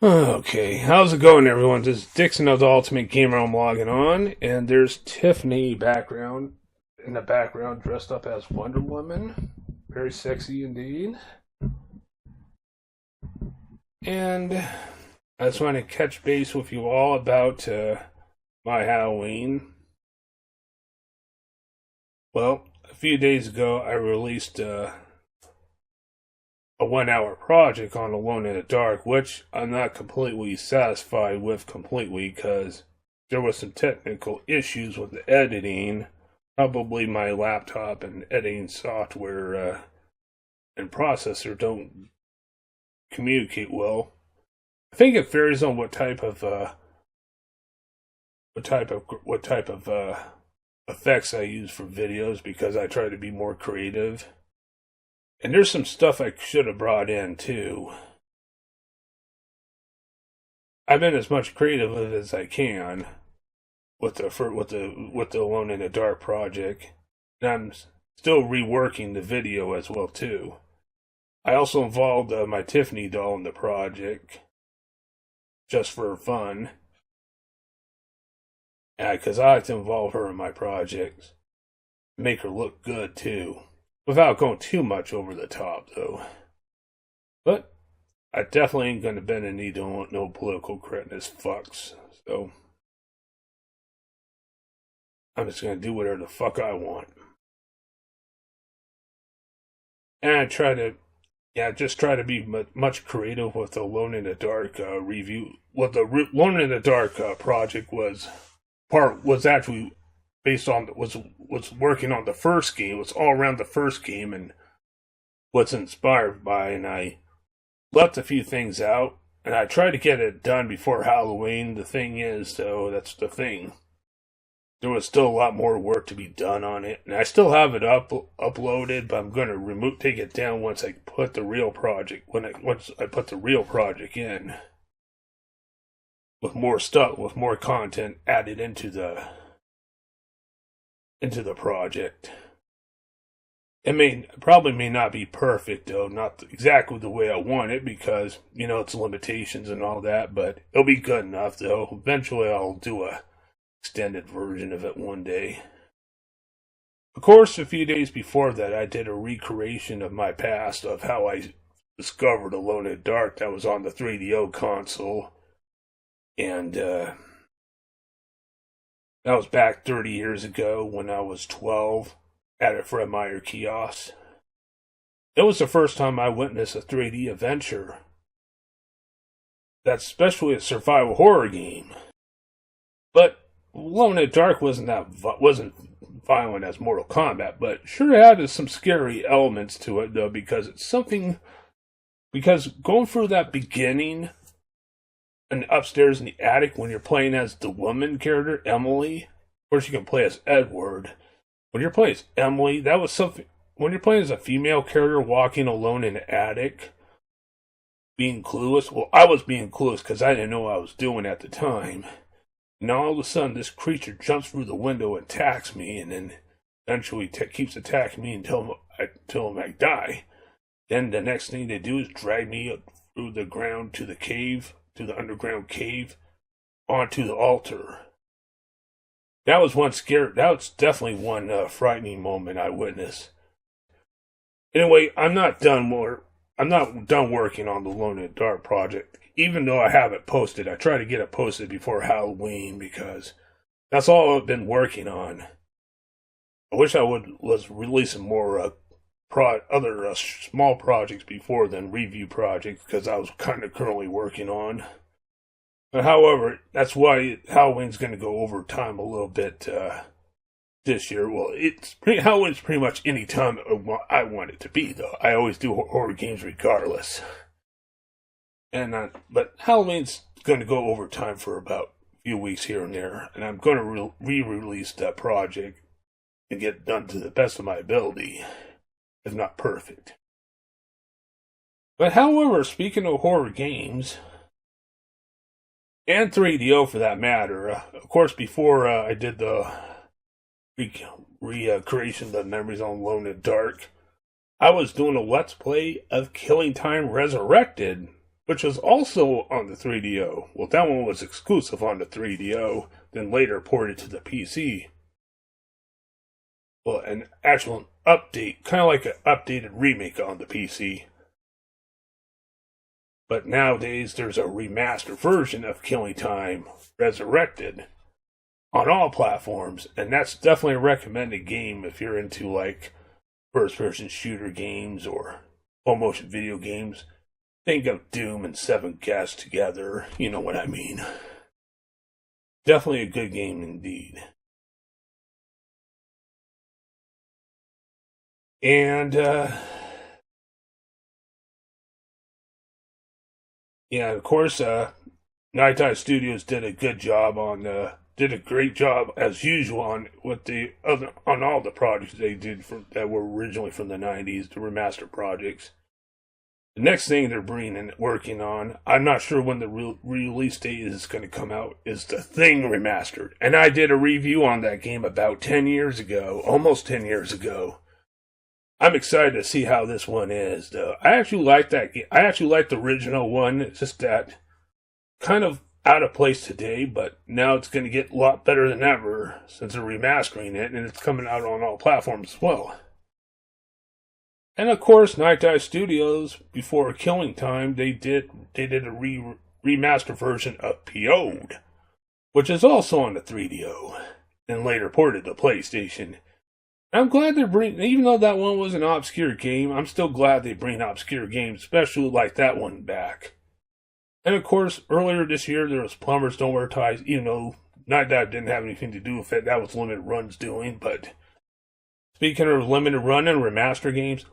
Okay, how's it going, everyone? This is Dixon of the Ultimate Gamer. I'm logging on, and there's Tiffany background in the background, dressed up as Wonder Woman. Very sexy indeed. And I just want to catch base with you all about my Halloween. Well, a few days ago, I released a 1 hour project on Alone in the Dark, which I'm not completely satisfied with completely because there was some technical issues with the editing. Probably my laptop and editing software and processor don't communicate well. I think it varies on what type of effects I use for videos because I try to be more creative. And there's some stuff I should have brought in too. I've been as much creative as I can with the Alone in the Dark project, and I'm still reworking the video as well too. I also involved my Tiffany doll in the project, just for fun, because I like to involve her in my projects, make her look good too. Without going too much over the top, though. But I definitely ain't gonna bend a knee to no political correctness fucks. So I'm just gonna do whatever the fuck I want. And I try to, just try to be much creative with the Alone in the Dark review. What the Alone in the Dark project was actually based on was working on the first game. It was all around the first game and what's inspired by, and I left a few things out, and I tried to get it done before Halloween. The thing is, though, that's the thing. There was still a lot more work to be done on it, and I still have it uploaded, but I'm gonna take it down once I put the real project once I put the real project in with more stuff, with more content added into the project. It probably may not be perfect though, not exactly the way I want it because, it's limitations and all that, but it'll be good enough though. Eventually I'll do a extended version of it one day. Of course, a few days before that I did a recreation of my past of how I discovered Alone in the Dark that was on the 3DO console. And that was back 30 years ago when I was 12 at a Fred Meyer kiosk. It was the first time I witnessed a 3D adventure. That's especially a survival horror game. But Alone in the Dark wasn't violent as Mortal Kombat, but sure had some scary elements to it though because going through that beginning and upstairs in the attic when you're playing as the woman character, Emily. Of course, you can play as Edward. When you're playing as Emily, that was something. When you're playing as a female character walking alone in the attic, being clueless. Well, I was being clueless because I didn't know what I was doing at the time. And all of a sudden, this creature jumps through the window and attacks me, and then eventually keeps attacking me until I die. Then the next thing they do is drag me up through the ground to the cave. To the underground cave, onto the altar. That was definitely one frightening moment I witnessed. Anyway, I'm not done working on the Alone in the Dark project. Even though I have it posted, I try to get it posted before Halloween because that's all I've been working on. I wish I was releasing more other small projects before than review projects because I was kind of currently working on. But however, that's why Halloween's going to go over time a little bit this year. Well, Halloween's pretty much any time I want it to be, though. I always do horror games regardless. But Halloween's going to go over time for about a few weeks here and there, and I'm going to re-release that project and get it done to the best of my ability. If not perfect. But however, speaking of horror games, and 3DO for that matter, of course before I did the recreation of the Memories on Alone in the Dark, I was doing a Let's Play of Killing Time Resurrected which was also on the 3DO. Well, that one was exclusive on the 3DO, then later ported to the PC. Well, an actual update, kind of like an updated remake on the PC. But nowadays, there's a remastered version of Killing Time Resurrected on all platforms, and that's definitely a recommended game if you're into like first-person shooter games or full-motion video games. Think of Doom and Seven Guests together, you know what I mean. Definitely a good game indeed. And, yeah, of course, Night Dive Studios did a great job as usual on all the projects they did that were originally from the 90s, the remaster projects. The next thing they're working on, I'm not sure when the release date is going to come out, is The Thing Remastered. And I did a review on that game about 10 years ago, almost 10 years ago. I'm excited to see how this one is, though. I actually like that game. I actually like the original one. It's just that kind of out of place today, but now it's going to get a lot better than ever since they're remastering it, and it's coming out on all platforms as well. And of course, Night Dive Studios, before Killing Time, they did a remaster version of PO'd, which is also on the 3DO, and later ported to PlayStation. I'm glad they're even though that one was an obscure game, I'm still glad they bring obscure games, especially like that one, back. And of course, earlier this year, there was Plumbers Don't Wear Ties, even though Night Dive didn't have anything to do with it. That was Limited Run's doing. But speaking of Limited Run and remaster games,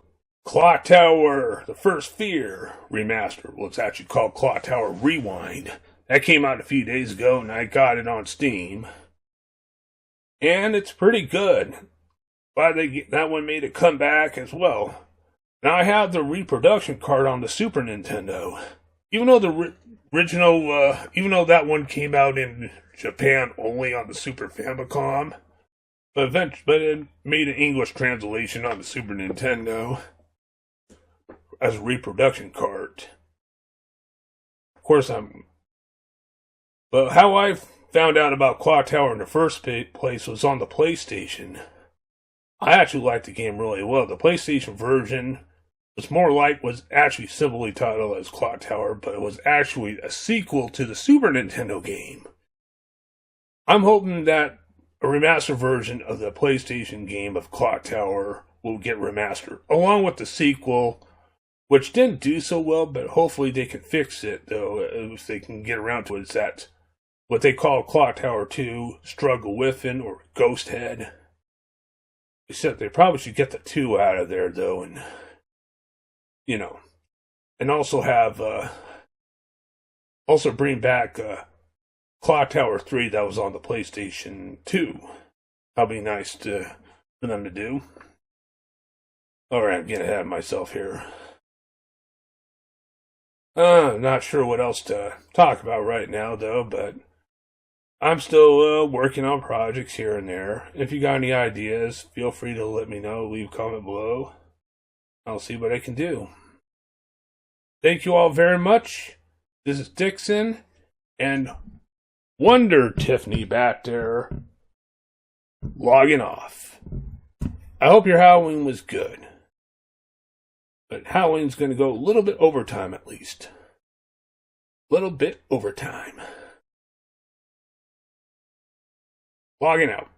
Clock Tower, The First Fear remaster. Well, it's actually called Clock Tower Rewind. That came out a few days ago, and I got it on Steam. And it's pretty good. That one made a comeback as well. Now I have the reproduction card on the Super Nintendo. Even though even though that one came out in Japan only on the Super Famicom, but it made an English translation on the Super Nintendo as a reproduction card. Of course, but how I found out about Clock Tower in the first place was on the PlayStation. I actually liked the game really well. The PlayStation version was actually simply titled as Clock Tower, but it was actually a sequel to the Super Nintendo game. I'm hoping that a remastered version of the PlayStation game of Clock Tower will get remastered, along with the sequel, which didn't do so well, but hopefully they can fix it, though, if they can get around to it. It's that what they call Clock Tower 2, Struggle Within, or Ghost Head. Except they probably should get the 2 out of there, though, and, and also also bring back Clock Tower 3 that was on the PlayStation 2. That'll be nice for them to do. Alright, I'm getting ahead of myself here. I'm not sure what else to talk about right now, though, but I'm still working on projects here and there. If you got any ideas, feel free to let me know. Leave a comment below. I'll see what I can do. Thank you all very much. This is Dixon and Wonder Tiffany back there logging off. I hope your Halloween was good. But Halloween's going to go a little bit overtime at least. Little bit overtime. Logging out.